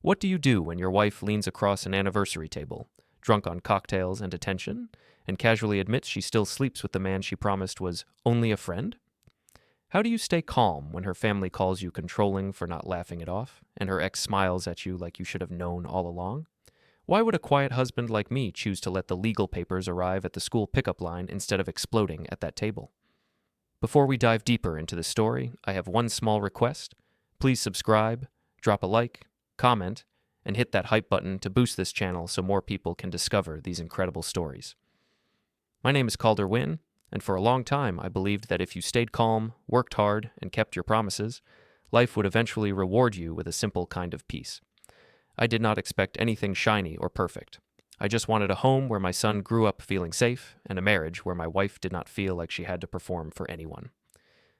What do you do when your wife leans across an anniversary table, drunk on cocktails and attention, and casually admits she still sleeps with the man she promised was only a friend? How do you stay calm when her family calls you controlling for not laughing it off, and her ex smiles at you like you should have known all along? Why would a quiet husband like me choose to let the legal papers arrive at the school pickup line instead of exploding at that table? Before we dive deeper into the story, I have one small request. Please subscribe, drop a like, comment, and hit that hype button to boost this channel so more people can discover these incredible stories. My name is Calder Wynn, and for a long time I believed that if you stayed calm, worked hard, and kept your promises, life would eventually reward you with a simple kind of peace. I did not expect anything shiny or perfect. I just wanted a home where my son grew up feeling safe, and a marriage where my wife did not feel like she had to perform for anyone.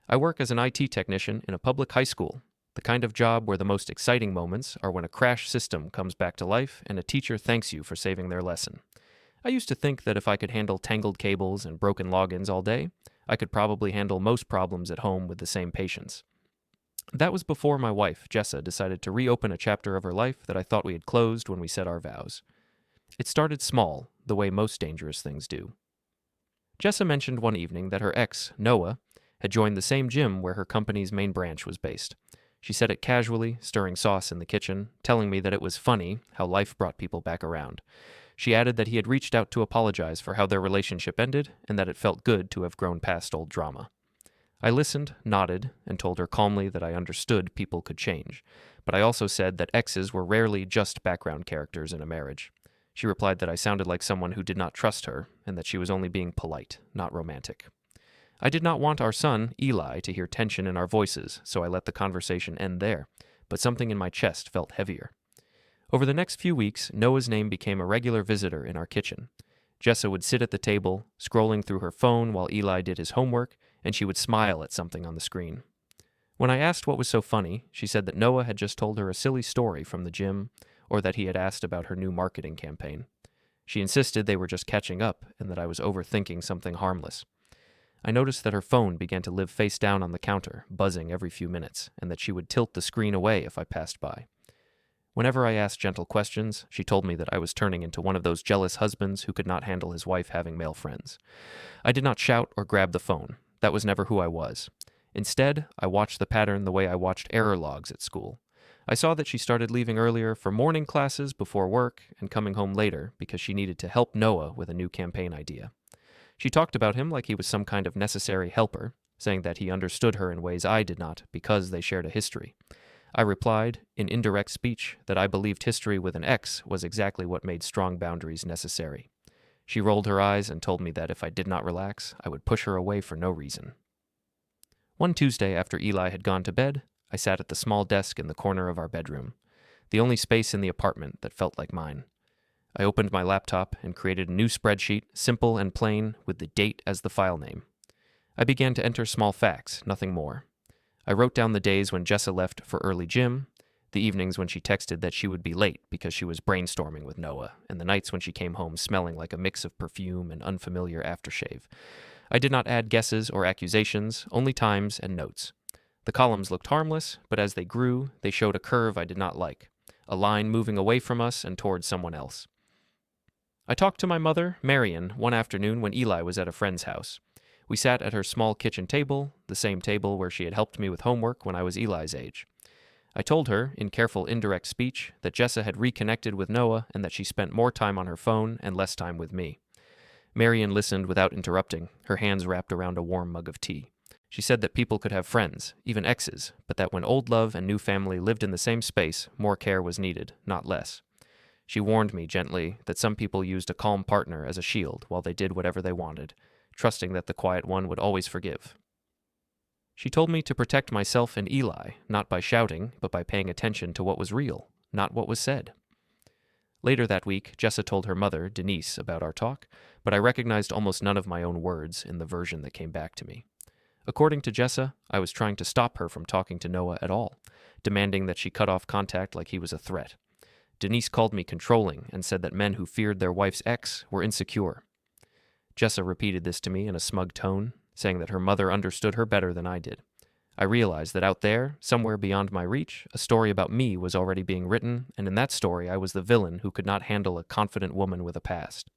I work as an IT technician in a public high school, the kind of job where the most exciting moments are when a crash system comes back to life and a teacher thanks you for saving their lesson. I used to think that if I could handle tangled cables and broken logins all day, I could probably handle most problems at home with the same patience. That was before my wife, Jessa, decided to reopen a chapter of her life that I thought we had closed when we said our vows. It started small, the way most dangerous things do. Jessa mentioned one evening that her ex, Noah, had joined the same gym where her company's main branch was based. She said it casually, stirring sauce in the kitchen, telling me that it was funny how life brought people back around. She added that he had reached out to apologize for how their relationship ended and that it felt good to have grown past old drama. I listened, nodded, and told her calmly that I understood people could change, but I also said that exes were rarely just background characters in a marriage. She replied that I sounded like someone who did not trust her and that she was only being polite, not romantic. I did not want our son, Eli, to hear tension in our voices, so I let the conversation end there, but something in my chest felt heavier. Over the next few weeks, Noah's name became a regular visitor in our kitchen. Jessa would sit at the table, scrolling through her phone while Eli did his homework, and she would smile at something on the screen. When I asked what was so funny, she said that Noah had just told her a silly story from the gym, or that he had asked about her new marketing campaign. She insisted they were just catching up and that I was overthinking something harmless. I noticed that her phone began to live face down on the counter, buzzing every few minutes, and that she would tilt the screen away if I passed by. Whenever I asked gentle questions, she told me that I was turning into one of those jealous husbands who could not handle his wife having male friends. I did not shout or grab the phone. That was never who I was. Instead, I watched the pattern the way I watched error logs at school. I saw that she started leaving earlier for morning classes before work and coming home later because she needed to help Noah with a new campaign idea. She talked about him like he was some kind of necessary helper, saying that he understood her in ways I did not because they shared a history. I replied, in indirect speech, that I believed history with an ex was exactly what made strong boundaries necessary. She rolled her eyes and told me that if I did not relax, I would push her away for no reason. One Tuesday after Eli had gone to bed, I sat at the small desk in the corner of our bedroom, the only space in the apartment that felt like mine. I opened my laptop and created a new spreadsheet, simple and plain, with the date as the file name. I began to enter small facts, nothing more. I wrote down the days when Jessa left for early gym, the evenings when she texted that she would be late because she was brainstorming with Noah, and the nights when she came home smelling like a mix of perfume and unfamiliar aftershave. I did not add guesses or accusations, only times and notes. The columns looked harmless, but as they grew, they showed a curve I did not like, a line moving away from us and towards someone else. I talked to my mother, Marion, one afternoon when Eli was at a friend's house. We sat at her small kitchen table, the same table where she had helped me with homework when I was Eli's age. I told her, in careful indirect speech, that Jessa had reconnected with Noah and that she spent more time on her phone and less time with me. Marion listened without interrupting, her hands wrapped around a warm mug of tea. She said that people could have friends, even exes, but that when old love and new family lived in the same space, more care was needed, not less. She warned me gently that some people used a calm partner as a shield while they did whatever they wanted, trusting that the quiet one would always forgive. She told me to protect myself and Eli, not by shouting, but by paying attention to what was real, not what was said. Later that week, Jessa told her mother, Denise, about our talk, but I recognized almost none of my own words in the version that came back to me. According to Jessa, I was trying to stop her from talking to Noah at all, demanding that she cut off contact like he was a threat. Denise called me controlling and said that men who feared their wife's ex were insecure. Jessa repeated this to me in a smug tone, saying that her mother understood her better than I did. I realized that out there, somewhere beyond my reach, a story about me was already being written, and in that story I was the villain who could not handle a confident woman with a past.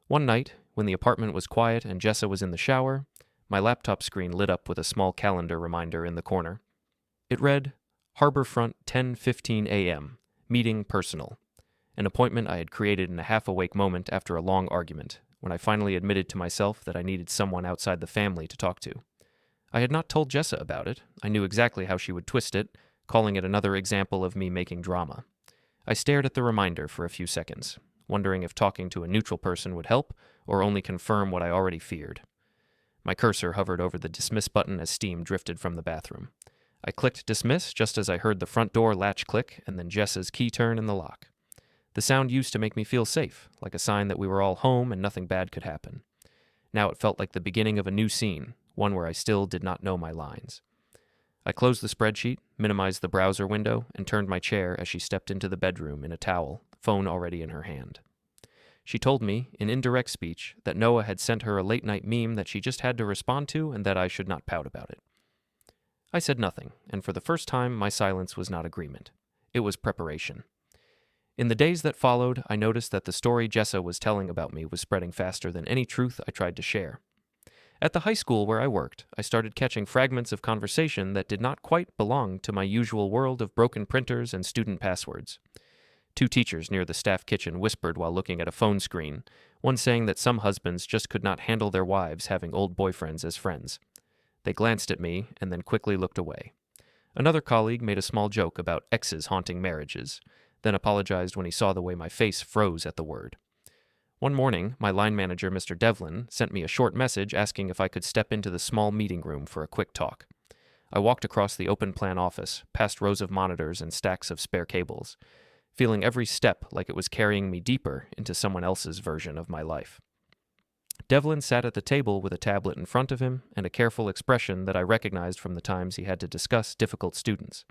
One night, when the apartment was quiet and Jessa was in the shower, my laptop screen lit up with a small calendar reminder in the corner. It read, Harborfront 10:15 a.m., meeting personal, an appointment I had created in a half-awake moment after a long argument, when I finally admitted to myself that I needed someone outside the family to talk to. I had not told Jessa about it. I knew exactly how she would twist it, calling it another example of me making drama. I stared at the reminder for a few seconds, wondering if talking to a neutral person would help or only confirm what I already feared. My cursor hovered over the dismiss button as steam drifted from the bathroom. I clicked dismiss just as I heard the front door latch click and then Jessa's key turn in the lock. The sound used to make me feel safe, like a sign that we were all home and nothing bad could happen. Now it felt like the beginning of a new scene, one where I still did not know my lines. I closed the spreadsheet, minimized the browser window, and turned my chair as she stepped into the bedroom in a towel, phone already in her hand. She told me, in indirect speech, that Noah had sent her a late-night meme that she just had to respond to and that I should not pout about it. I said nothing, and for the first time my silence was not agreement. It was preparation. In the days that followed, I noticed that the story Jessa was telling about me was spreading faster than any truth I tried to share. At the high school where I worked, I started catching fragments of conversation that did not quite belong to my usual world of broken printers and student passwords. Two teachers near the staff kitchen whispered while looking at a phone screen, one saying that some husbands just could not handle their wives having old boyfriends as friends. They glanced at me and then quickly looked away. Another colleague made a small joke about exes haunting marriages, then apologized when he saw the way my face froze at the word. One morning, my line manager, Mr. Devlin, sent me a short message asking if I could step into the small meeting room for a quick talk. I walked across the open plan office, past rows of monitors and stacks of spare cables, feeling every step like it was carrying me deeper into someone else's version of my life. Devlin sat at the table with a tablet in front of him and a careful expression that I recognized from the times he had to discuss difficult students.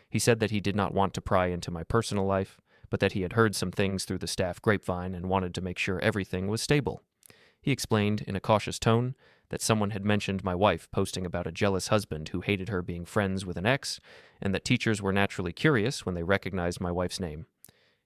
He said that he did not want to pry into my personal life, but that he had heard some things through the staff grapevine and wanted to make sure everything was stable. He explained, in a cautious tone, that someone had mentioned my wife posting about a jealous husband who hated her being friends with an ex, and that teachers were naturally curious when they recognized my wife's name.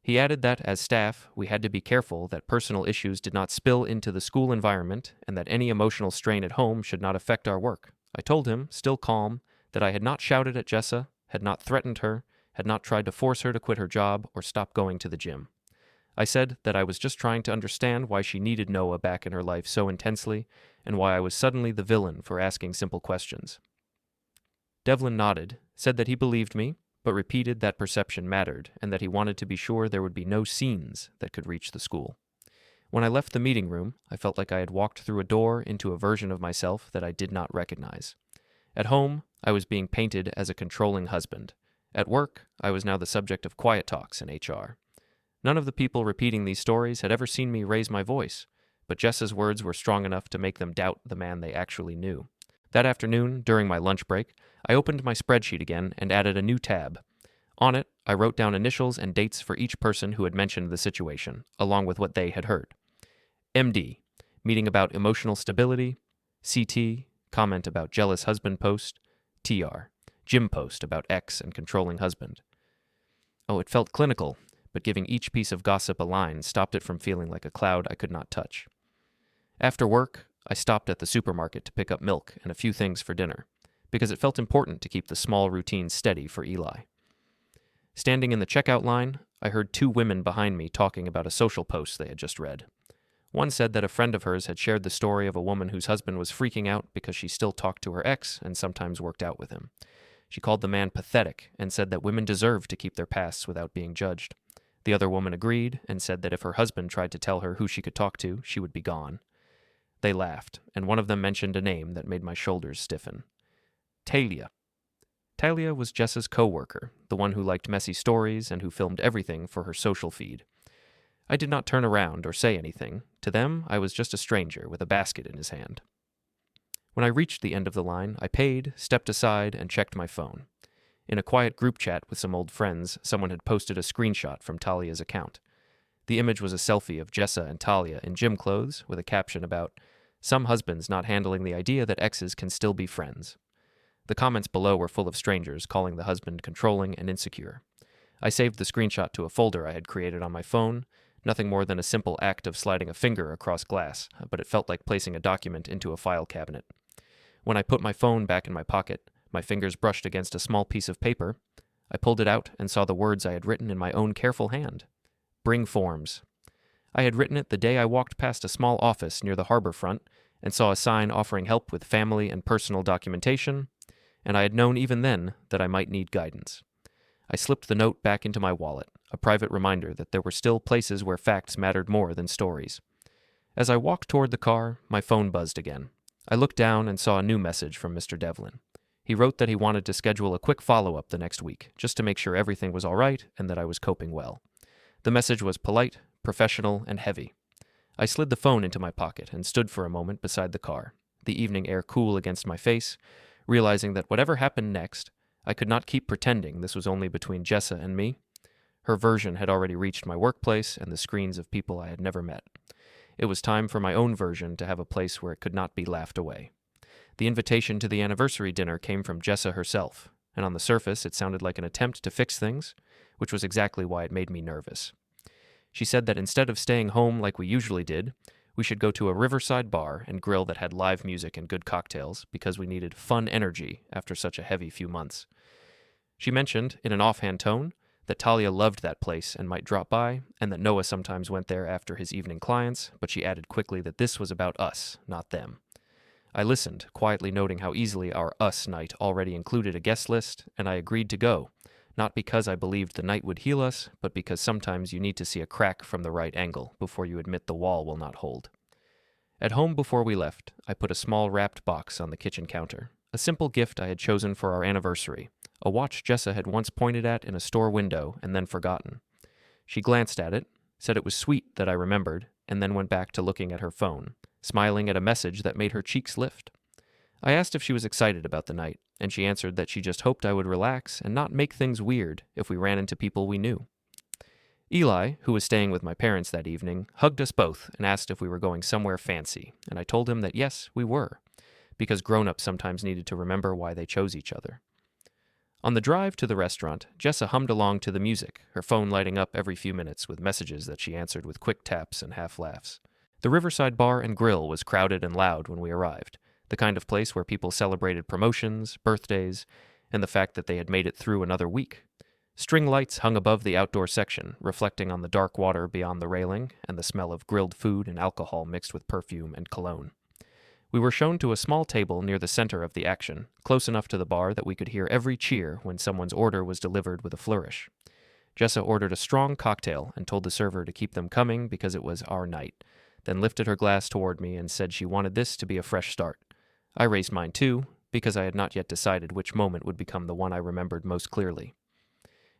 He added that, as staff, we had to be careful that personal issues did not spill into the school environment and that any emotional strain at home should not affect our work. I told him, still calm, that I had not shouted at Jessa, had not threatened her, had not tried to force her to quit her job or stop going to the gym. I said that I was just trying to understand why she needed Noah back in her life so intensely and why I was suddenly the villain for asking simple questions. Devlin nodded, said that he believed me, but repeated that perception mattered and that he wanted to be sure there would be no scenes that could reach the school. When I left the meeting room, I felt like I had walked through a door into a version of myself that I did not recognize. At home, I was being painted as a controlling husband. At work, I was now the subject of quiet talks in HR. None of the people repeating these stories had ever seen me raise my voice, but Jessa's words were strong enough to make them doubt the man they actually knew. That afternoon, during my lunch break, I opened my spreadsheet again and added a new tab. On it, I wrote down initials and dates for each person who had mentioned the situation, along with what they had heard. MD, meeting about emotional stability. CT, comment about jealous husband post. TR, Jim post about ex and controlling husband. Oh, it felt clinical, but giving each piece of gossip a line stopped it from feeling like a cloud I could not touch. After work, I stopped at the supermarket to pick up milk and a few things for dinner, because it felt important to keep the small routines steady for Eli. Standing in the checkout line, I heard two women behind me talking about a social post they had just read. One said that a friend of hers had shared the story of a woman whose husband was freaking out because she still talked to her ex and sometimes worked out with him. She called the man pathetic and said that women deserve to keep their pasts without being judged. The other woman agreed and said that if her husband tried to tell her who she could talk to, she would be gone. They laughed, and one of them mentioned a name that made my shoulders stiffen. Talia. Talia was Jessa's co-worker, the one who liked messy stories and who filmed everything for her social feed. I did not turn around or say anything. To them, I was just a stranger with a basket in his hand. When I reached the end of the line, I paid, stepped aside, and checked my phone. In a quiet group chat with some old friends, someone had posted a screenshot from Talia's account. The image was a selfie of Jessa and Talia in gym clothes with a caption about some husbands not handling the idea that exes can still be friends. The comments below were full of strangers calling the husband controlling and insecure. I saved the screenshot to a folder I had created on my phone, nothing more than a simple act of sliding a finger across glass, but it felt like placing a document into a file cabinet. When I put my phone back in my pocket, my fingers brushed against a small piece of paper. I pulled it out and saw the words I had written in my own careful hand. Bring forms. I had written it the day I walked past a small office near the harbor front and saw a sign offering help with family and personal documentation, and I had known even then that I might need guidance. I slipped the note back into my wallet, a private reminder that there were still places where facts mattered more than stories. As I walked toward the car, my phone buzzed again. I looked down and saw a new message from Mr. Devlin. He wrote that he wanted to schedule a quick follow-up the next week, just to make sure everything was all right and that I was coping well. The message was polite, professional, and heavy. I slid the phone into my pocket and stood for a moment beside the car, the evening air cool against my face, realizing that whatever happened next, I could not keep pretending this was only between Jessa and me. Her version had already reached my workplace and the screens of people I had never met. It was time for my own version to have a place where it could not be laughed away. The invitation to the anniversary dinner came from Jessa herself, and on the surface it sounded like an attempt to fix things, which was exactly why it made me nervous. She said that instead of staying home like we usually did, we should go to a riverside bar and grill that had live music and good cocktails because we needed fun energy after such a heavy few months. She mentioned, in an offhand tone, that Talia loved that place and might drop by, and that Noah sometimes went there after his evening clients, but she added quickly that this was about us, not them. I listened, quietly noting how easily our us night already included a guest list, and I agreed to go, not because I believed the night would heal us, but because sometimes you need to see a crack from the right angle before you admit the wall will not hold. At home before we left, I put a small wrapped box on the kitchen counter, a simple gift I had chosen for our anniversary, a watch Jessa had once pointed at in a store window and then forgotten. She glanced at it, said it was sweet that I remembered, and then went back to looking at her phone, smiling at a message that made her cheeks lift. I asked if she was excited about the night, and she answered that she just hoped I would relax and not make things weird if we ran into people we knew. Eli, who was staying with my parents that evening, hugged us both and asked if we were going somewhere fancy, and I told him that yes, we were, because grown-ups sometimes needed to remember why they chose each other. On the drive to the restaurant, Jessa hummed along to the music, her phone lighting up every few minutes with messages that she answered with quick taps and half laughs. The Riverside Bar and Grill was crowded and loud when we arrived, the kind of place where people celebrated promotions, birthdays, and the fact that they had made it through another week. String lights hung above the outdoor section, reflecting on the dark water beyond the railing and the smell of grilled food and alcohol mixed with perfume and cologne. We were shown to a small table near the center of the action, close enough to the bar that we could hear every cheer when someone's order was delivered with a flourish. Jessa ordered a strong cocktail and told the server to keep them coming because it was our night, then lifted her glass toward me and said she wanted this to be a fresh start. I raised mine too, because I had not yet decided which moment would become the one I remembered most clearly.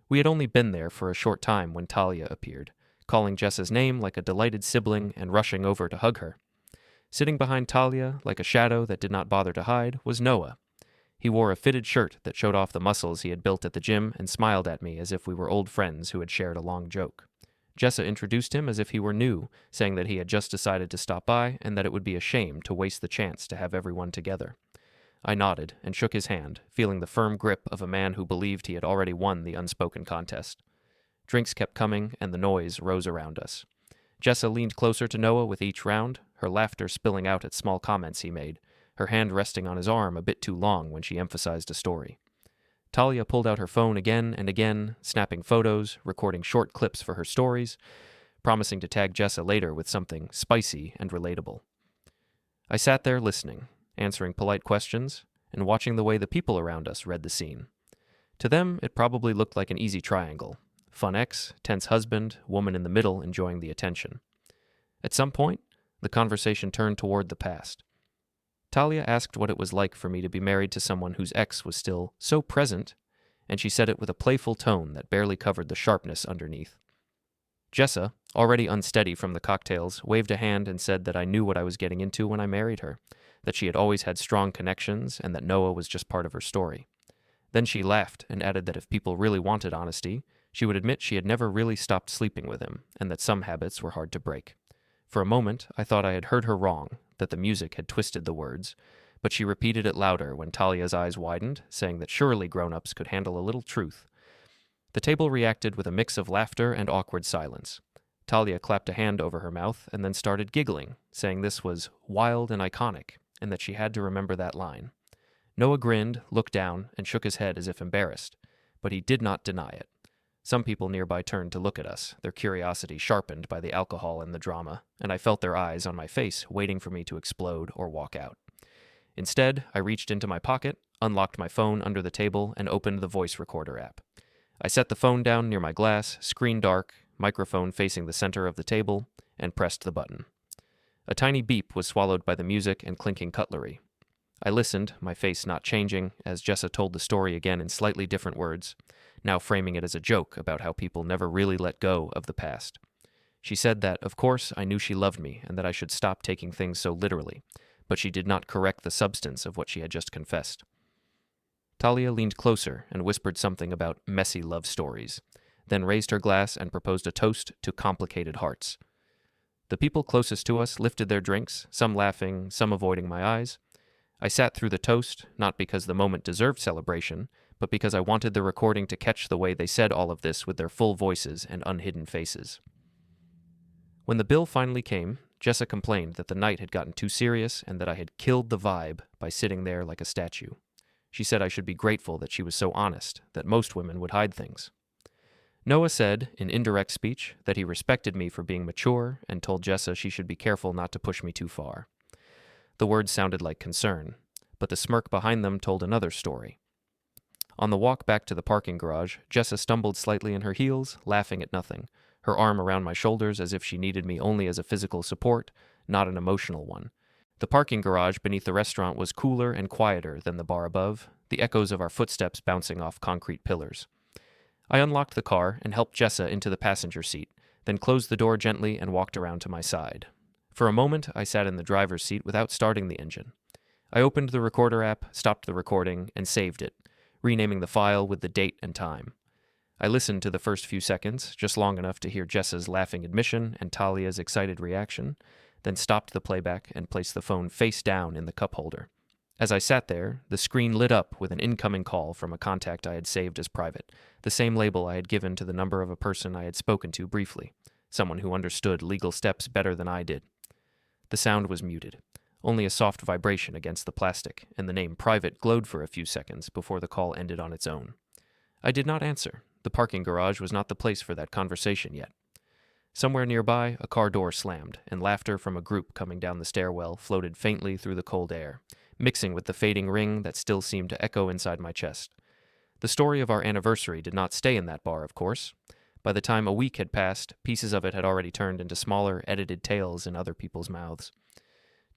We had only been there for a short time when Talia appeared, calling Jessa's name like a delighted sibling and rushing over to hug her. Sitting behind Talia, like a shadow that did not bother to hide, was Noah. He wore a fitted shirt that showed off the muscles he had built at the gym and smiled at me as if we were old friends who had shared a long joke. Jessa introduced him as if he were new, saying that he had just decided to stop by and that it would be a shame to waste the chance to have everyone together. I nodded and shook his hand, feeling the firm grip of a man who believed he had already won the unspoken contest. Drinks kept coming and the noise rose around us. Jessa leaned closer to Noah with each round, her laughter spilling out at small comments he made, her hand resting on his arm a bit too long when she emphasized a story. Talia pulled out her phone again and again, snapping photos, recording short clips for her stories, promising to tag Jessa later with something spicy and relatable. I sat there listening, answering polite questions, and watching the way the people around us read the scene. To them, it probably looked like an easy triangle. Fun ex, tense husband, woman in the middle enjoying the attention. At some point, the conversation turned toward the past. Talia asked what it was like for me to be married to someone whose ex was still so present, and she said it with a playful tone that barely covered the sharpness underneath. Jessa, already unsteady from the cocktails, waved a hand and said that I knew what I was getting into when I married her, that she had always had strong connections and that Noah was just part of her story. Then she laughed and added that if people really wanted honesty, she would admit she had never really stopped sleeping with him and that some habits were hard to break. For a moment, I thought I had heard her wrong, that the music had twisted the words, but she repeated it louder when Talia's eyes widened, saying that surely grown-ups could handle a little truth. The table reacted with a mix of laughter and awkward silence. Talia clapped a hand over her mouth and then started giggling, saying this was wild and iconic, and that she had to remember that line. Noah grinned, looked down, and shook his head as if embarrassed, but he did not deny it. Some people nearby turned to look at us, their curiosity sharpened by the alcohol and the drama, and I felt their eyes on my face, waiting for me to explode or walk out. Instead, I reached into my pocket, unlocked my phone under the table, and opened the voice recorder app. I set the phone down near my glass, screen dark, microphone facing the center of the table, and pressed the button. A tiny beep was swallowed by the music and clinking cutlery. I listened, my face not changing, as Jessa told the story again in slightly different words, now framing it as a joke about how people never really let go of the past. She said that, of course, I knew she loved me and that I should stop taking things so literally, but she did not correct the substance of what she had just confessed. Talia leaned closer and whispered something about messy love stories, then raised her glass and proposed a toast to complicated hearts. The people closest to us lifted their drinks, some laughing, some avoiding my eyes. I sat through the toast, not because the moment deserved celebration, but because I wanted the recording to catch the way they said all of this with their full voices and unhidden faces. When the bill finally came, Jessa complained that the night had gotten too serious and that I had killed the vibe by sitting there like a statue. She said I should be grateful that she was so honest, that most women would hide things. Noah said, in indirect speech, that he respected me for being mature and told Jessa she should be careful not to push me too far. The words sounded like concern, but the smirk behind them told another story. On the walk back to the parking garage, Jessa stumbled slightly in her heels, laughing at nothing, her arm around my shoulders as if she needed me only as a physical support, not an emotional one. The parking garage beneath the restaurant was cooler and quieter than the bar above, the echoes of our footsteps bouncing off concrete pillars. I unlocked the car and helped Jessa into the passenger seat, then closed the door gently and walked around to my side. For a moment, I sat in the driver's seat without starting the engine. I opened the recorder app, stopped the recording, and saved it, renaming the file with the date and time. I listened to the first few seconds, just long enough to hear Jessa's laughing admission and Talia's excited reaction, then stopped the playback and placed the phone face down in the cup holder. As I sat there, the screen lit up with an incoming call from a contact I had saved as private, the same label I had given to the number of a person I had spoken to briefly, someone who understood legal steps better than I did. The sound was muted, only a soft vibration against the plastic, and the name private glowed for a few seconds before the call ended on its own. I did not answer. The parking garage was not the place for that conversation yet. Somewhere nearby, a car door slammed, and laughter from a group coming down the stairwell floated faintly through the cold air, mixing with the fading ring that still seemed to echo inside my chest. The story of our anniversary did not stay in that bar, of course. By the time a week had passed, pieces of it had already turned into smaller, edited tales in other people's mouths.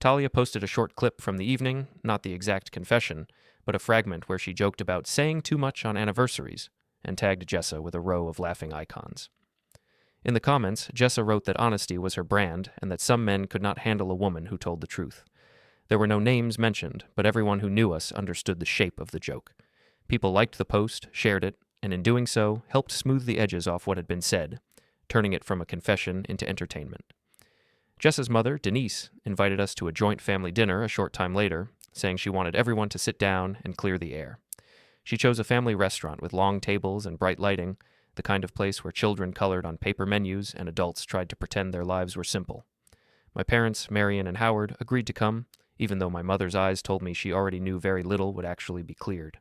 Talia posted a short clip from the evening, not the exact confession, but a fragment where she joked about saying too much on anniversaries, and tagged Jessa with a row of laughing icons. In the comments, Jessa wrote that honesty was her brand and that some men could not handle a woman who told the truth. There were no names mentioned, but everyone who knew us understood the shape of the joke. People liked the post, shared it, and in doing so, helped smooth the edges off what had been said, turning it from a confession into entertainment. Jessa's mother, Denise, invited us to a joint family dinner a short time later, saying she wanted everyone to sit down and clear the air. She chose a family restaurant with long tables and bright lighting, the kind of place where children colored on paper menus and adults tried to pretend their lives were simple. My parents, Marion and Howard, agreed to come, even though my mother's eyes told me she already knew very little would actually be cleared.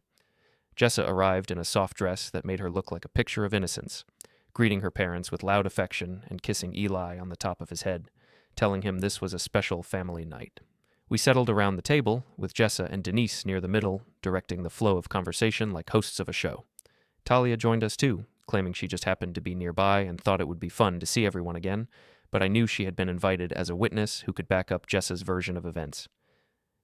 Jessa arrived in a soft dress that made her look like a picture of innocence, greeting her parents with loud affection and kissing Eli on the top of his head, telling him this was a special family night. We settled around the table, with Jessa and Denise near the middle, directing the flow of conversation like hosts of a show. Talia joined us too, claiming she just happened to be nearby and thought it would be fun to see everyone again, but I knew she had been invited as a witness who could back up Jessa's version of events.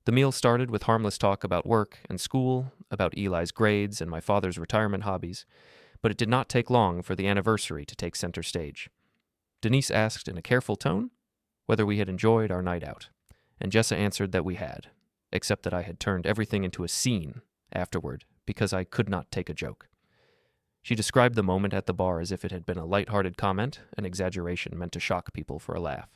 The meal started with harmless talk about work and school, about Eli's grades and my father's retirement hobbies, but it did not take long for the anniversary to take center stage. Denise asked in a careful tone whether we had enjoyed our night out, and Jessa answered that we had, except that I had turned everything into a scene afterward because I could not take a joke. She described the moment at the bar as if it had been a light-hearted comment, an exaggeration meant to shock people for a laugh.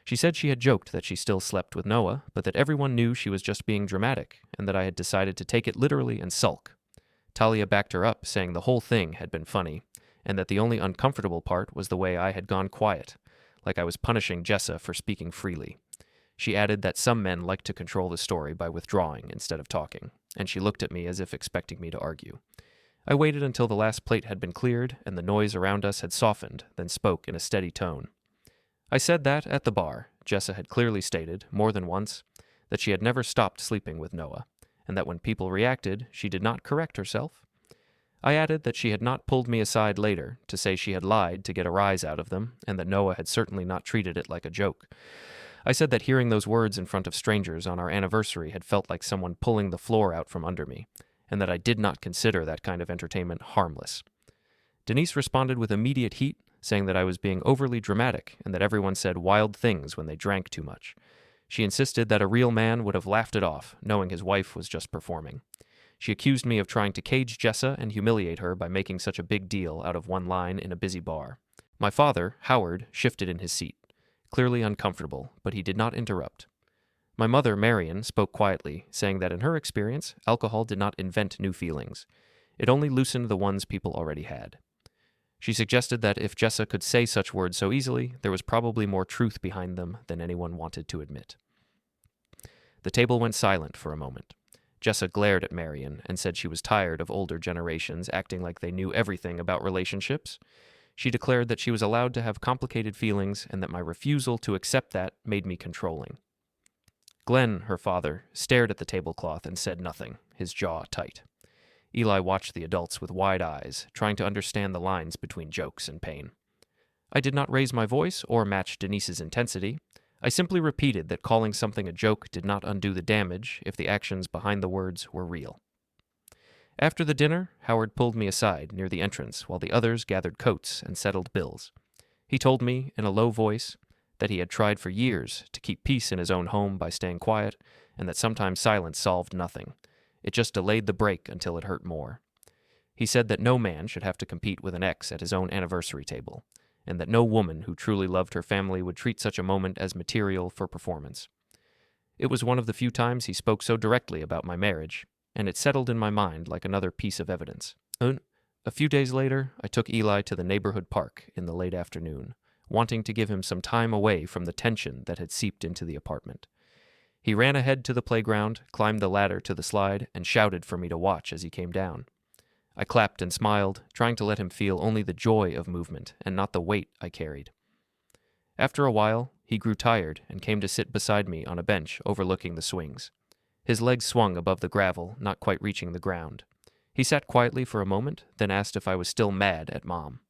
She said she had joked that she still slept with Noah, but that everyone knew she was just being dramatic, and that I had decided to take it literally and sulk. Talia backed her up, saying the whole thing had been funny, and that the only uncomfortable part was the way I had gone quiet, like I was punishing Jessa for speaking freely. She added that some men like to control the story by withdrawing instead of talking, and she looked at me as if expecting me to argue. I waited until the last plate had been cleared and the noise around us had softened, then spoke in a steady tone. I said that, at the bar, Jessa had clearly stated, more than once, that she had never stopped sleeping with Noah, and that when people reacted, she did not correct herself. I added that she had not pulled me aside later to say she had lied to get a rise out of them, and that Noah had certainly not treated it like a joke. I said that hearing those words in front of strangers on our anniversary had felt like someone pulling the floor out from under me, and that I did not consider that kind of entertainment harmless. Denise responded with immediate heat, saying that I was being overly dramatic and that everyone said wild things when they drank too much. She insisted that a real man would have laughed it off, knowing his wife was just performing. She accused me of trying to cage Jessa and humiliate her by making such a big deal out of one line in a busy bar. My father, Howard, shifted in his seat, clearly uncomfortable, but he did not interrupt. My mother, Marion, spoke quietly, saying that in her experience, alcohol did not invent new feelings. It only loosened the ones people already had. She suggested that if Jessa could say such words so easily, there was probably more truth behind them than anyone wanted to admit. The table went silent for a moment. Jessa glared at Marion and said she was tired of older generations acting like they knew everything about relationships. She declared that she was allowed to have complicated feelings and that my refusal to accept that made me controlling. Glenn, her father, stared at the tablecloth and said nothing, his jaw tight. Eli watched the adults with wide eyes, trying to understand the lines between jokes and pain. I did not raise my voice or match Denise's intensity. I simply repeated that calling something a joke did not undo the damage if the actions behind the words were real. After the dinner, Howard pulled me aside near the entrance while the others gathered coats and settled bills. He told me, in a low voice, that he had tried for years to keep peace in his own home by staying quiet, and that sometimes silence solved nothing. It just delayed the break until it hurt more. He said that no man should have to compete with an ex at his own anniversary table, and that no woman who truly loved her family would treat such a moment as material for performance. It was one of the few times he spoke so directly about my marriage, and it settled in my mind like another piece of evidence. A few days later, I took Eli to the neighborhood park in the late afternoon, wanting to give him some time away from the tension that had seeped into the apartment. He ran ahead to the playground, climbed the ladder to the slide, and shouted for me to watch as he came down. I clapped and smiled, trying to let him feel only the joy of movement and not the weight I carried. After a while, he grew tired and came to sit beside me on a bench overlooking the swings. His legs swung above the gravel, not quite reaching the ground. He sat quietly for a moment, then asked if I was still mad at Mom.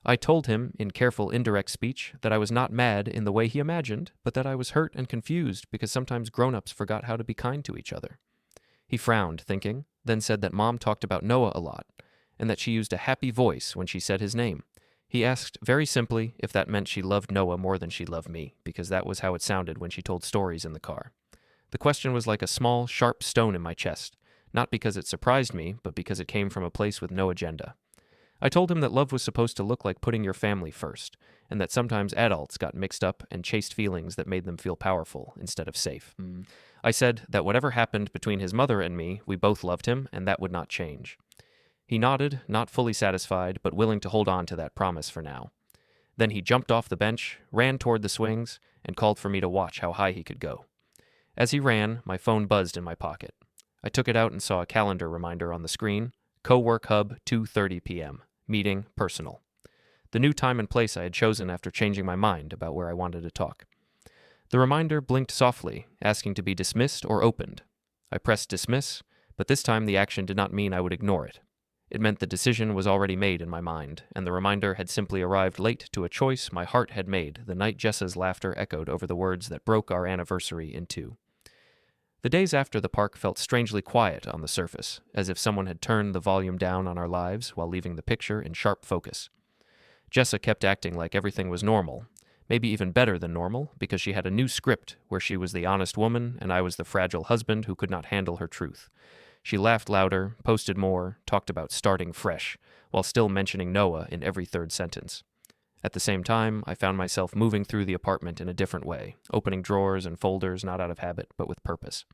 I told him, in careful indirect speech, that I was not mad in the way he imagined, but that I was hurt and confused because sometimes grown-ups forgot how to be kind to each other. He frowned, thinking, then said that Mom talked about Noah a lot, and that she used a happy voice when she said his name. He asked, very simply, if that meant she loved Noah more than she loved me, because that was how it sounded when she told stories in the car. The question was like a small, sharp stone in my chest, not because it surprised me, but because it came from a place with no agenda. I told him that love was supposed to look like putting your family first, and that sometimes adults got mixed up and chased feelings that made them feel powerful instead of safe. I said that whatever happened between his mother and me, we both loved him, and that would not change. He nodded, not fully satisfied, but willing to hold on to that promise for now. Then he jumped off the bench, ran toward the swings, and called for me to watch how high he could go. As he ran, my phone buzzed in my pocket. I took it out and saw a calendar reminder on the screen, Co-work Hub, 2:30 p.m., meeting personal. The new time and place I had chosen after changing my mind about where I wanted to talk. The reminder blinked softly, asking to be dismissed or opened. I pressed dismiss, but this time the action did not mean I would ignore it. It meant the decision was already made in my mind, and the reminder had simply arrived late to a choice my heart had made the night Jessa's laughter echoed over the words that broke our anniversary in two. The days after the park felt strangely quiet on the surface, as if someone had turned the volume down on our lives while leaving the picture in sharp focus. Jessa kept acting like everything was normal, maybe even better than normal, because she had a new script where she was the honest woman and I was the fragile husband who could not handle her truth. She laughed louder, posted more, talked about starting fresh, while still mentioning Noah in every third sentence. At the same time, I found myself moving through the apartment in a different way, opening drawers and folders not out of habit, but with purpose.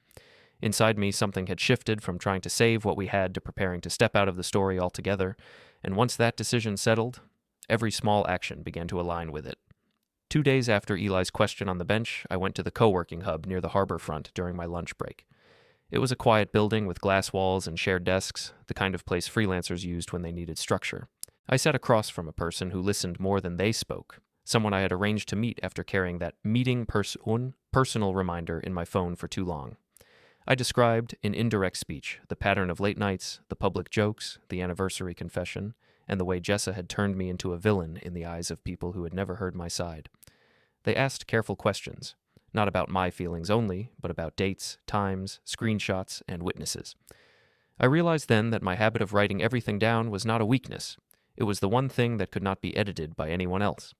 Inside me, something had shifted from trying to save what we had to preparing to step out of the story altogether, and once that decision settled, every small action began to align with it. 2 days after Eli's question on the bench, I went to the co-working hub near the harbor front during my lunch break. It was a quiet building with glass walls and shared desks, the kind of place freelancers used when they needed structure. I sat across from a person who listened more than they spoke, someone I had arranged to meet after carrying that personal reminder in my phone for too long. I described, in indirect speech, the pattern of late nights, the public jokes, the anniversary confession, and the way Jessa had turned me into a villain in the eyes of people who had never heard my side. They asked careful questions, not about my feelings only, but about dates, times, screenshots, and witnesses. I realized then that my habit of writing everything down was not a weakness. It was the one thing that could not be edited by anyone else.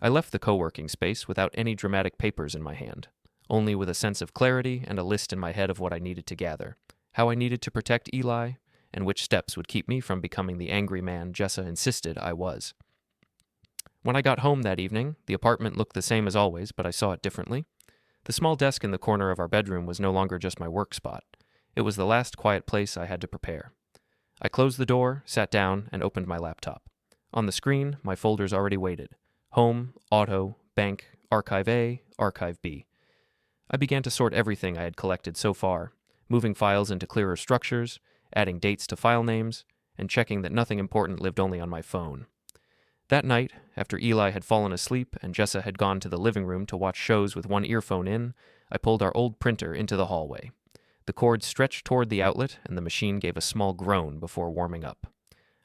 I left the co-working space without any dramatic papers in my hand, only with a sense of clarity and a list in my head of what I needed to gather, how I needed to protect Eli, and which steps would keep me from becoming the angry man Jessa insisted I was. When I got home that evening, the apartment looked the same as always, but I saw it differently. The small desk in the corner of our bedroom was no longer just my work spot. It was the last quiet place I had to prepare. I closed the door, sat down, and opened my laptop. On the screen, my folders already waited: Home, Auto, Bank, Archive A, Archive B. I began to sort everything I had collected so far, moving files into clearer structures, adding dates to file names, and checking that nothing important lived only on my phone. That night, after Eli had fallen asleep and Jessa had gone to the living room to watch shows with one earphone in, I pulled our old printer into the hallway. The cord stretched toward the outlet, and the machine gave a small groan before warming up.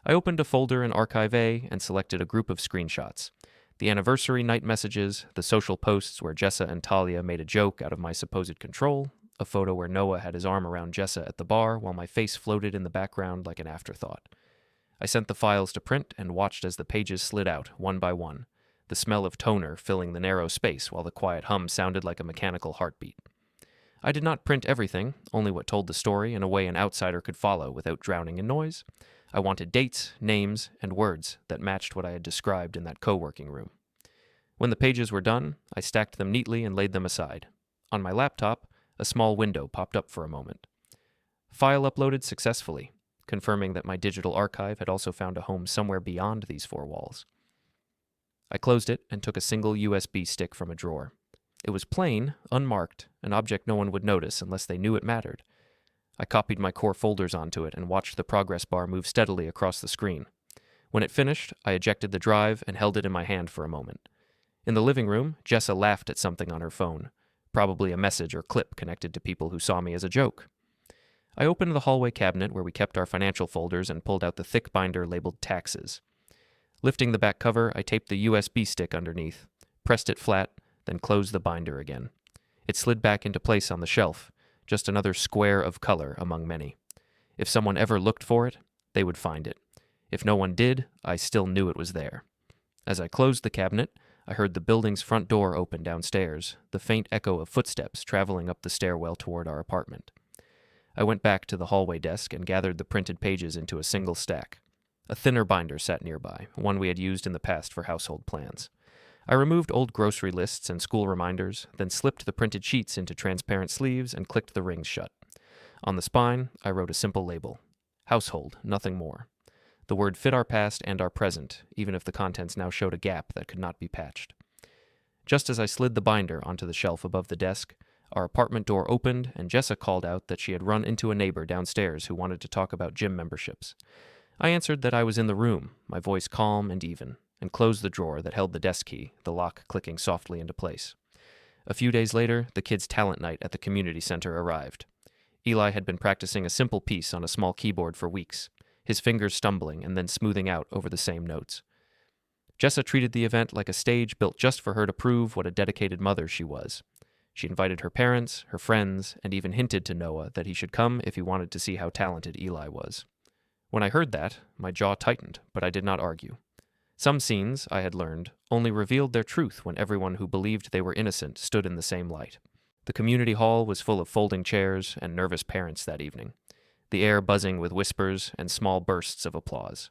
I opened a folder in Archive A and selected a group of screenshots: the anniversary night messages, the social posts where Jessa and Talia made a joke out of my supposed control, a photo where Noah had his arm around Jessa at the bar while my face floated in the background like an afterthought. I sent the files to print and watched as the pages slid out, one by one, the smell of toner filling the narrow space while the quiet hum sounded like a mechanical heartbeat. I did not print everything, only what told the story in a way an outsider could follow without drowning in noise. I wanted dates, names, and words that matched what I had described in that co-working room. When the pages were done, I stacked them neatly and laid them aside. On my laptop, a small window popped up for a moment. File uploaded successfully, confirming that my digital archive had also found a home somewhere beyond these four walls. I closed it and took a single USB stick from a drawer. It was plain, unmarked, an object no one would notice unless they knew it mattered. I copied my core folders onto it and watched the progress bar move steadily across the screen. When it finished, I ejected the drive and held it in my hand for a moment. In the living room, Jessa laughed at something on her phone, probably a message or clip connected to people who saw me as a joke. I opened the hallway cabinet where we kept our financial folders and pulled out the thick binder labeled taxes. Lifting the back cover, I taped the USB stick underneath, pressed it flat, then closed the binder again. It slid back into place on the shelf, just another square of color among many. If someone ever looked for it, they would find it. If no one did, I still knew it was there. As I closed the cabinet, I heard the building's front door open downstairs, the faint echo of footsteps traveling up the stairwell toward our apartment. I went back to the hallway desk and gathered the printed pages into a single stack. A thinner binder sat nearby, one we had used in the past for household plans. I removed old grocery lists and school reminders, then slipped the printed sheets into transparent sleeves and clicked the rings shut. On the spine, I wrote a simple label: household, nothing more. The word fit our past and our present, even if the contents now showed a gap that could not be patched. Just as I slid the binder onto the shelf above the desk, our apartment door opened and Jessa called out that she had run into a neighbor downstairs who wanted to talk about gym memberships. I answered that I was in the room, my voice calm and even, and closed the drawer that held the desk key, the lock clicking softly into place. A few days later, the kids' talent night at the community center arrived. Eli had been practicing a simple piece on a small keyboard for weeks, his fingers stumbling and then smoothing out over the same notes. Jessa treated the event like a stage built just for her to prove what a dedicated mother she was. She invited her parents, her friends, and even hinted to Noah that he should come if he wanted to see how talented Eli was. When I heard that, my jaw tightened, but I did not argue. Some scenes, I had learned, only revealed their truth when everyone who believed they were innocent stood in the same light. The community hall was full of folding chairs and nervous parents that evening, the air buzzing with whispers and small bursts of applause.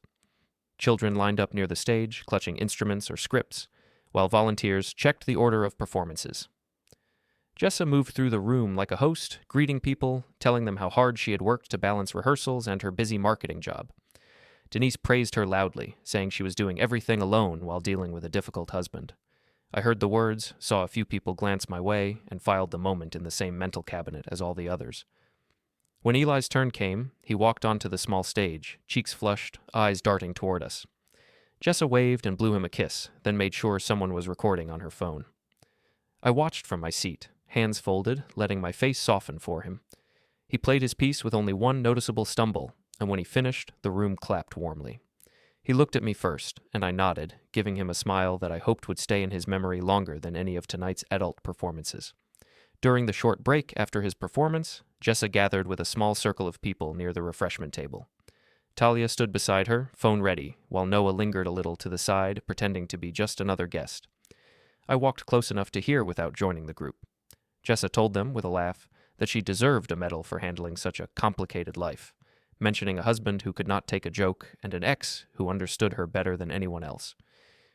Children lined up near the stage, clutching instruments or scripts, while volunteers checked the order of performances. Jessa moved through the room like a host, greeting people, telling them how hard she had worked to balance rehearsals and her busy marketing job. Denise praised her loudly, saying she was doing everything alone while dealing with a difficult husband. I heard the words, saw a few people glance my way, and filed the moment in the same mental cabinet as all the others. When Eli's turn came, he walked onto the small stage, cheeks flushed, eyes darting toward us. Jessa waved and blew him a kiss, then made sure someone was recording on her phone. I watched from my seat, hands folded, letting my face soften for him. He played his piece with only one noticeable stumble, and when he finished, the room clapped warmly. He looked at me first, and I nodded, giving him a smile that I hoped would stay in his memory longer than any of tonight's adult performances. During the short break after his performance, Jessa gathered with a small circle of people near the refreshment table. Talia stood beside her, phone ready, while Noah lingered a little to the side, pretending to be just another guest. I walked close enough to hear without joining the group. Jessa told them, with a laugh, that she deserved a medal for handling such a complicated life, mentioning a husband who could not take a joke and an ex who understood her better than anyone else.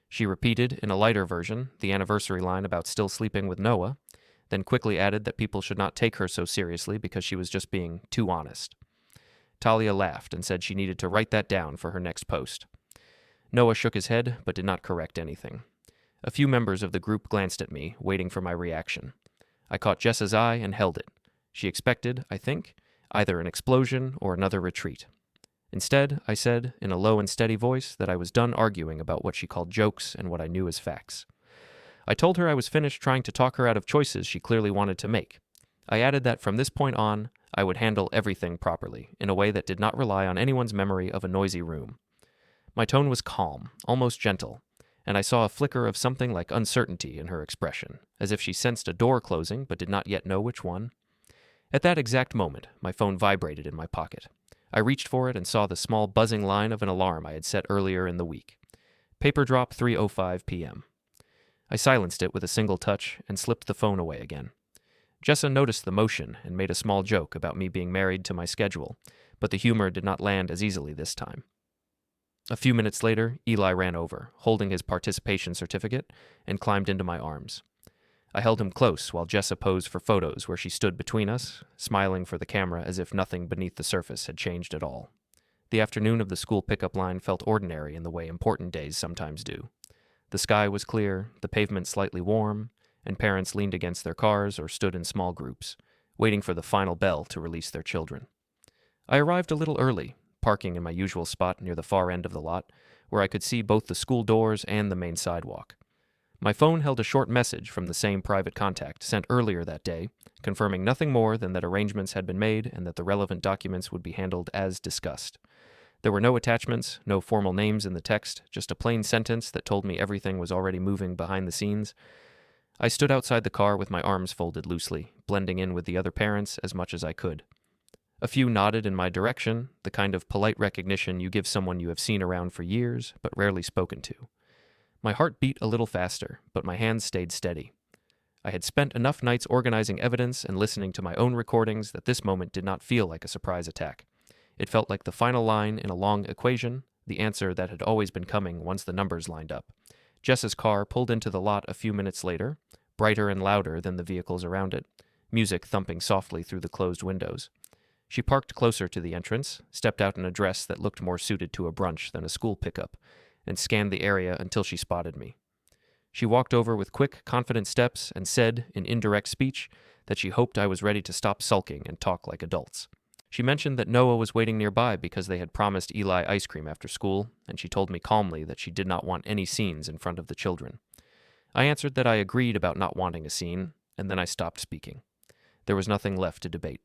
She repeated, in a lighter version, the anniversary line about still sleeping with Noah, then quickly added that people should not take her so seriously because she was just being too honest. Talia laughed and said she needed to write that down for her next post. Noah shook his head, but did not correct anything. A few members of the group glanced at me, waiting for my reaction. I caught Jessa's eye and held it. She expected, I think, either an explosion or another retreat. Instead, I said, in a low and steady voice, that I was done arguing about what she called jokes and what I knew as facts. I told her I was finished trying to talk her out of choices she clearly wanted to make. I added that from this point on, I would handle everything properly, in a way that did not rely on anyone's memory of a noisy room. My tone was calm, almost gentle, and I saw a flicker of something like uncertainty in her expression, as if she sensed a door closing but did not yet know which one. At that exact moment, my phone vibrated in my pocket. I reached for it and saw the small buzzing line of an alarm I had set earlier in the week. Paper drop 3:05 p.m. I silenced it with a single touch and slipped the phone away again. Jessa noticed the motion and made a small joke about me being married to my schedule, but the humor did not land as easily this time. A few minutes later, Eli ran over, holding his participation certificate, and climbed into my arms. I held him close while Jessa posed for photos where she stood between us, smiling for the camera as if nothing beneath the surface had changed at all. The afternoon of the school pickup line felt ordinary in the way important days sometimes do. The sky was clear, the pavement slightly warm, and parents leaned against their cars or stood in small groups, waiting for the final bell to release their children. I arrived a little early, parking in my usual spot near the far end of the lot, where I could see both the school doors and the main sidewalk. My phone held a short message from the same private contact sent earlier that day, confirming nothing more than that arrangements had been made and that the relevant documents would be handled as discussed. There were no attachments, no formal names in the text, just a plain sentence that told me everything was already moving behind the scenes. I stood outside the car with my arms folded loosely, blending in with the other parents as much as I could. A few nodded in my direction, the kind of polite recognition you give someone you have seen around for years, but rarely spoken to. My heart beat a little faster, but my hands stayed steady. I had spent enough nights organizing evidence and listening to my own recordings that this moment did not feel like a surprise attack. It felt like the final line in a long equation, the answer that had always been coming once the numbers lined up. Jessa's car pulled into the lot a few minutes later, brighter and louder than the vehicles around it, music thumping softly through the closed windows. She parked closer to the entrance, stepped out in a dress that looked more suited to a brunch than a school pickup, and scanned the area until she spotted me. She walked over with quick, confident steps and said, in indirect speech, that she hoped I was ready to stop sulking and talk like adults. She mentioned that Noah was waiting nearby because they had promised Eli ice cream after school, and she told me calmly that she did not want any scenes in front of the children. I answered that I agreed about not wanting a scene, and then I stopped speaking. There was nothing left to debate.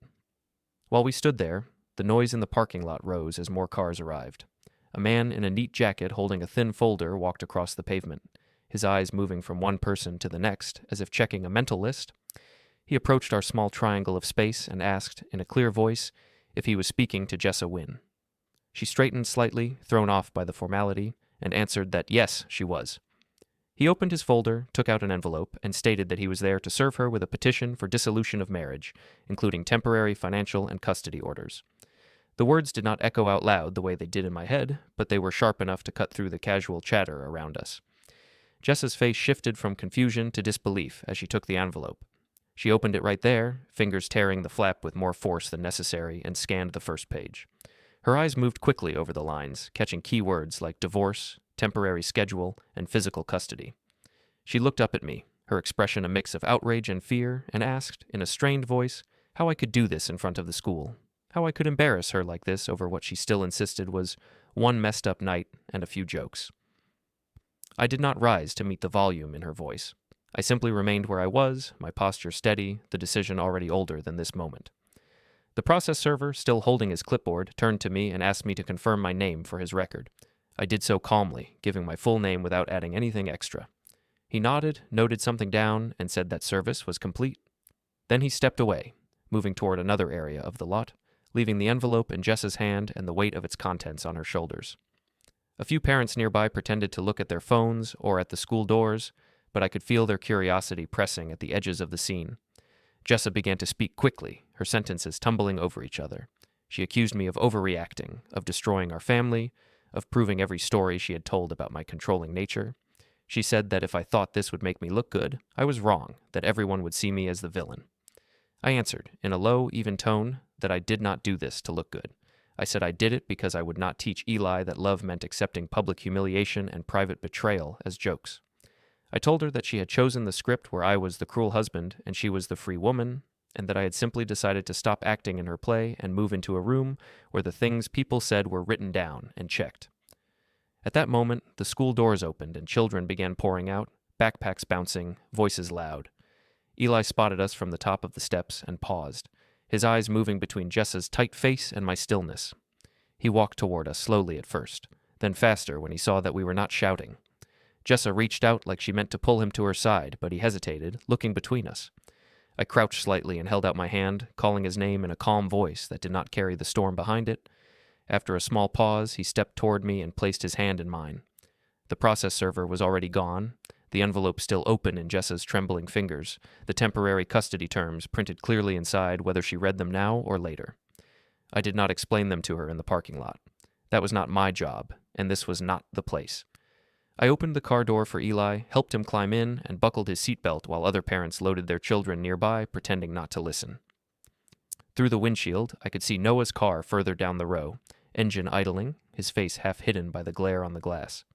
While we stood there, the noise in the parking lot rose as more cars arrived. A man in a neat jacket holding a thin folder walked across the pavement, his eyes moving from one person to the next as if checking a mental list. He approached our small triangle of space and asked, in a clear voice, if he was speaking to Jessa Wynn. She straightened slightly, thrown off by the formality, and answered that yes, she was. He opened his folder, took out an envelope, and stated that he was there to serve her with a petition for dissolution of marriage, including temporary financial and custody orders. The words did not echo out loud the way they did in my head, but they were sharp enough to cut through the casual chatter around us. Jessa's face shifted from confusion to disbelief as she took the envelope. She opened it right there, fingers tearing the flap with more force than necessary, and scanned the first page. Her eyes moved quickly over the lines, catching key words like divorce, temporary schedule, and physical custody. She looked up at me, her expression a mix of outrage and fear, and asked, in a strained voice, how I could do this in front of the school, how I could embarrass her like this over what she still insisted was one messed up night and a few jokes. I did not rise to meet the volume in her voice. I simply remained where I was, my posture steady, the decision already older than this moment. The process server, still holding his clipboard, turned to me and asked me to confirm my name for his record. I did so calmly, giving my full name without adding anything extra. He nodded, noted something down, and said that service was complete. Then he stepped away, moving toward another area of the lot, leaving the envelope in Jessa's hand and the weight of its contents on her shoulders. A few parents nearby pretended to look at their phones or at the school doors, but I could feel their curiosity pressing at the edges of the scene. Jessa began to speak quickly, her sentences tumbling over each other. She accused me of overreacting, of destroying our family, of proving every story she had told about my controlling nature. She said that if I thought this would make me look good, I was wrong, that everyone would see me as the villain. I answered, in a low, even tone, that I did not do this to look good. I said I did it because I would not teach Eli that love meant accepting public humiliation and private betrayal as jokes. I told her that she had chosen the script where I was the cruel husband and she was the free woman, and that I had simply decided to stop acting in her play and move into a room where the things people said were written down and checked. At that moment, the school doors opened and children began pouring out, backpacks bouncing, voices loud. Eli spotted us from the top of the steps and paused, his eyes moving between Jessa's tight face and my stillness. He walked toward us slowly at first, then faster when he saw that we were not shouting. Jessa reached out like she meant to pull him to her side, but he hesitated, looking between us. I crouched slightly and held out my hand, calling his name in a calm voice that did not carry the storm behind it. After a small pause, he stepped toward me and placed his hand in mine. The process server was already gone, the envelope still open in Jessa's trembling fingers, the temporary custody terms printed clearly inside whether she read them now or later. I did not explain them to her in the parking lot. That was not my job, and this was not the place. I opened the car door for Eli, helped him climb in, and buckled his seatbelt while other parents loaded their children nearby, pretending not to listen. Through the windshield, I could see Noah's car further down the row, engine idling, his face half hidden by the glare on the glass.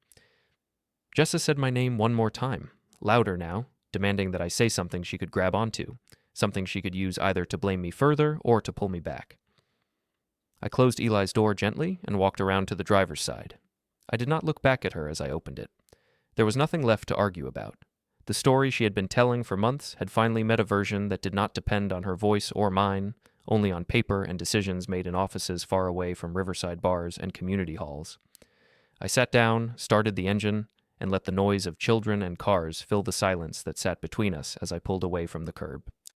Jessa said my name one more time, louder now, demanding that I say something she could grab onto, something she could use either to blame me further or to pull me back. I closed Eli's door gently and walked around to the driver's side. I did not look back at her as I opened it. There was nothing left to argue about. The story she had been telling for months had finally met a version that did not depend on her voice or mine, only on paper and decisions made in offices far away from riverside bars and community halls. I sat down, started the engine, and let the noise of children and cars fill the silence that sat between us as I pulled away from the curb.